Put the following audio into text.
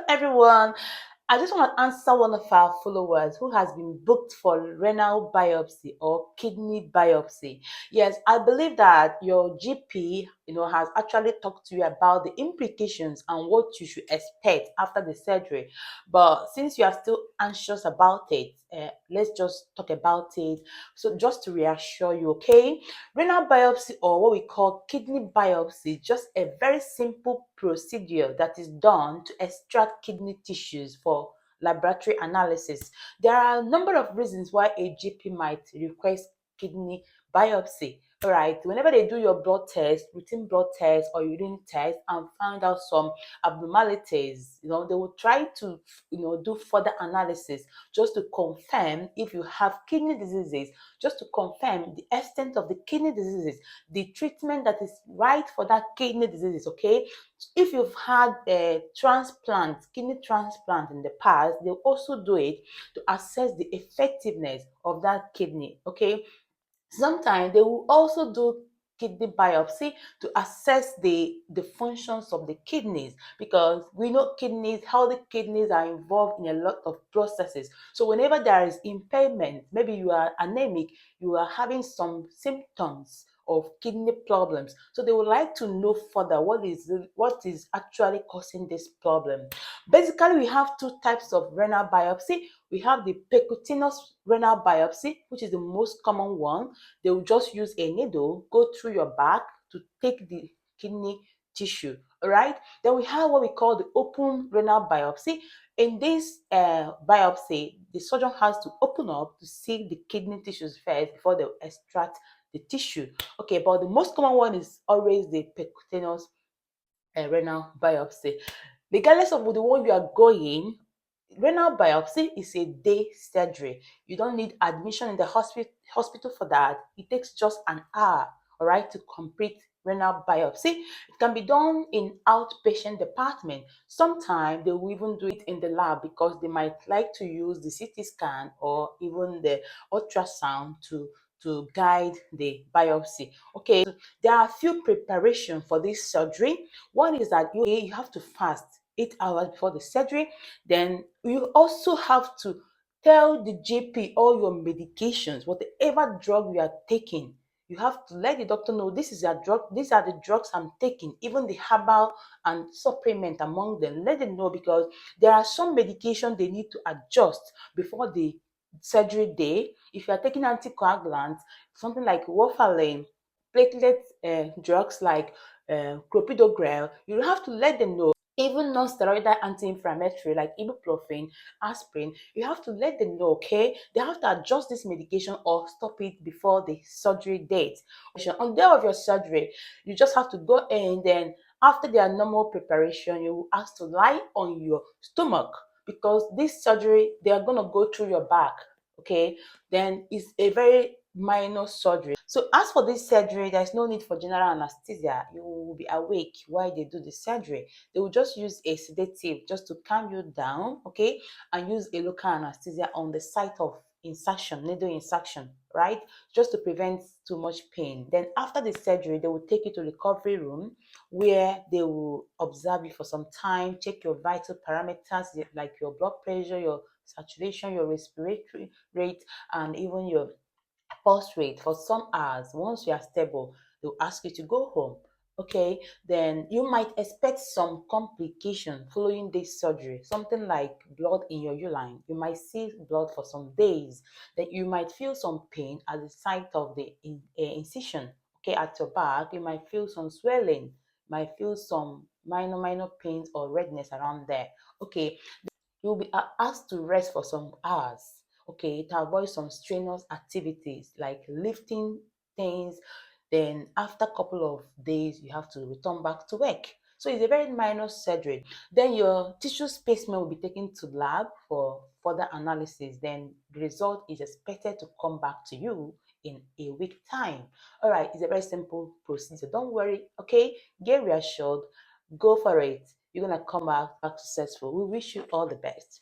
everyone. I just want to answer one of our followers who has been booked for renal biopsy or kidney biopsy. Yes, I believe that your GP, has actually talked to you about the implications and what you should expect after the surgery. But since you are still anxious about it, let's just talk about it. So just to reassure you, okay? Renal biopsy, or what we call kidney biopsy, just a very simple procedure that is done to extract kidney tissues for laboratory analysis. There are a number of reasons why a GP might request kidney biopsy. All right, whenever they do your blood test, routine blood test or urine test, and find out some abnormalities, they will try to, do further analysis just to confirm if you have kidney diseases, just to confirm the extent of the kidney diseases, the treatment that is right for that kidney diseases. Okay, if you've had a transplant, kidney transplant in the past, they'll also do it to assess the effectiveness of that kidney. Okay, sometimes they will also do kidney biopsy to assess the functions of the kidneys, because we know kidneys, how the kidneys are involved in a lot of processes. So whenever there is impairment, maybe you are anemic, you are having some symptoms of kidney problems, so they would like to know further what is actually causing this problem. Basically, we have two types of renal biopsy. We have the percutaneous renal biopsy, which is the most common one. They will just use a needle, go through your back to take the kidney tissue. All right. Then we have what we call the open renal biopsy. In this biopsy, the surgeon has to open up to see the kidney tissues first before they extract the tissue. Okay, but the most common one is always the percutaneous renal biopsy. Regardless of the one you are going, renal biopsy is a day surgery. You don't need admission in the hospital for that. It takes just an hour, all right, to complete renal biopsy. It can be done in outpatient department. Sometimes they will even do it in the lab because they might like to use the CT scan or even the ultrasound to guide the biopsy. Okay, so there are a few preparation for this surgery. One is that you have to fast 8 hours before the surgery. Then you also have to tell the GP all your medications, whatever drug you are taking. You have to let the doctor know this is your drug, these are the drugs I'm taking, even the herbal and supplement among them. Let them know, because there are some medication they need to adjust before the surgery day. If you are taking anticoagulants, something like warfarin, platelet drugs like clopidogrel, you have to let them know. Even non-steroidal anti-inflammatory like ibuprofen, aspirin, you have to let them know, okay? They have to adjust this medication or stop it before the surgery date. On the day of your surgery, you just have to go in, then after their normal preparation, you will ask to lie on your stomach, because this surgery, they are going to go through your back, okay? Then it's a very minor surgery. So as for this surgery, there's no need for general anesthesia. You will be awake while they do the surgery. They will just use a sedative just to calm you down, okay, and use a local anesthesia on the site of insertion, needle insertion, right, just to prevent too much pain. Then after the surgery, they will take you to the recovery room, where they will observe you for some time, check your vital parameters like your blood pressure, your saturation, your respiratory rate, and even your pulse rate for some hours. Once you are stable, they'll ask you to go home. Okay, then you might expect some complication following this surgery, something like blood in your urine. You might see blood for some days. Then you might feel some pain at the site of the incision. Okay, at your back, you might feel some swelling, might feel some minor pains or redness around there. Okay, you'll be asked to rest for some hours, okay, to avoid some strenuous activities like lifting things. Then after a couple of days, you have to return back to work. So it's a very minor surgery. Then your tissue specimen will be taken to lab for further analysis. Then the result is expected to come back to you in a week time. All right, it's a very simple procedure. Don't worry, okay? Get reassured, go for it. You're gonna come back successful. We wish you all the best.